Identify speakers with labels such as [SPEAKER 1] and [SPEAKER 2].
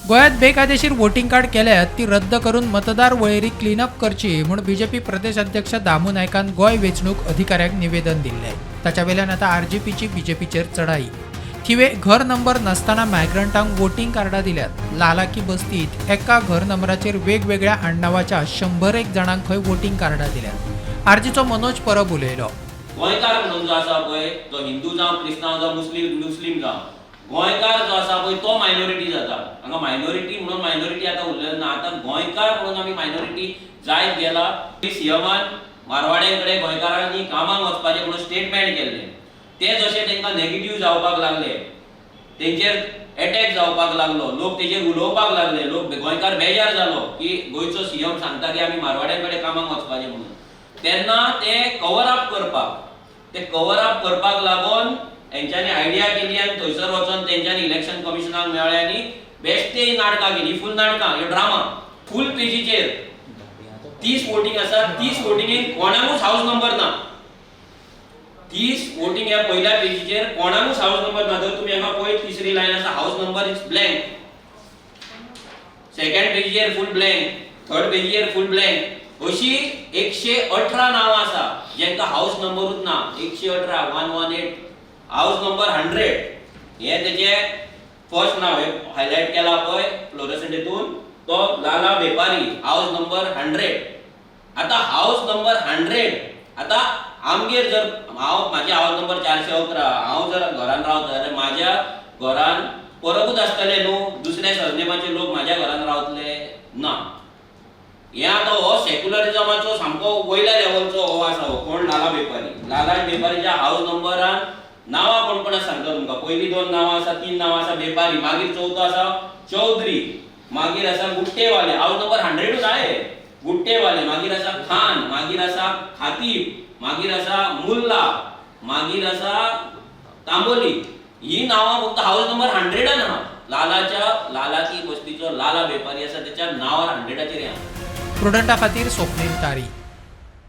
[SPEAKER 1] गोयात बेकायदेशीर voting card केल्यात ती रद्द करून मतदार वळेरी क्लीनअप करची म्हणून बीजेपी प्रदेश अध्यक्ष दामू नायकान गोय वेंचणूक अधिकाऱ्याक निवेदन दिल्ले। ताच्या वेल्यान आता आरजेपीची बीजेपीचेर चढाई। थिवे घर नंबर नसताना मायग्रंटांक वोटिंग कार्डां दिल्यात। लालाकी बस्तीत एका घर नंबराचेर वेगवेगळ्या आडनावाच्या 101 जणांक खंय वोटिंग कार्डां दिल्यात। आरजीचो मनोज परब उलयलो।
[SPEAKER 2] गोंयकार म्हणून जो आसा पळय तो हिंदू जावं क्रिस्तांव जावं मुस्लीम जावं गोंयकार जो आसा पळय तो मायनॉरिटी जाता। हांगा मायनॉरिटी म्हणून मायनॉरिटी आतां उरलेलो ना, आतां गोंयकार म्हणून आमी मायनॉरिटी जायत गेला। सीएमान मारवाड्यांकडे गोंयकारांनी कामाक वचपाचें म्हणून स्टेटमेंट केल्लें, ते जशें तांकां नेगेटिव्ह जावपाक लागले, तेंचेर अटॅक जावपाक लागलो, लोक तेजेर उलोवपाक लागले, लोक गोंयकार बेजार जालो की गोंयचो सीएम सांगता की आमी मारवाड्यांकडे कामाक वचपाचें म्हणून। तेन्ना ते कवर अप करपाक लागून हेंच्यांनी आयडिया केली आनी थंयसर वचून तेंच्यांनी इलेक्शन कमिशनाक मेळ्ळे आनी बेश्टे नाटकां केली, फूल नाटकां, ह्यो ड्रामा फूल पेजीचेर 30 वोटिंग आसा। 30 वोटिंगेक कोणाकूच हाऊस नंबर ना। 30 वोटिंग ह्या पहिल्या पेजीचेर कोणाकूच हाऊस नंबर ना। जर तुमी हांगा पळयत तिसरी लायन आसा, house number is blank. Second पेजीचेर फूल ब्लँक, थर्ड पेजीचेर फूल ब्लँक। अशी 118 नावां आसा जेंका हाऊस नंबरूच ना। 118 118 हाऊस नंबर 100 हे तेजे फर्स्ट नाव हायलाइट केला पळय फ्लोरोसेंट हितून, तो लाला बेपारी, हाऊस नंबर 100। आता हाऊस नंबर 100 आता आमगेर जर म्हाजे हाऊस नंबर 411 हांव जर घरान रावता जाल्यार म्हाज्या घरान परबूच आसतले न्हू, दुसऱ्या सरनेमाचे लोक म्हाज्या घरान रावतले ना। हे आता हो सेक्युलरिझमाचो सामको वयल्या लेवलचो हो आसा। हो कोण? लाला बेपारी। लाला बेपारीच्या हाऊस नंबरान नावां कोण सांगता तुमकां। पयली 2 नावां आसा, 3 नावां आसा बेपारी, मागीर चौथो आसा चौधरी, मागीर आसा गुट्टेवाले, हाऊस नंबर 100च आहे गुट्टेवाले, मागीर आसा खान, मागीर आसा खातीब, मागीर आसा मुल्ला, मागीर आसा तांबोली। ही नावां फक्त हाऊस नंबर 100 आहा। लालाची बस्तीचो लाला बेपारी आसा, त्याच्या नावार 100चेर आहा।
[SPEAKER 1] प्रुडंटा खातीर स्वप्नील तारी।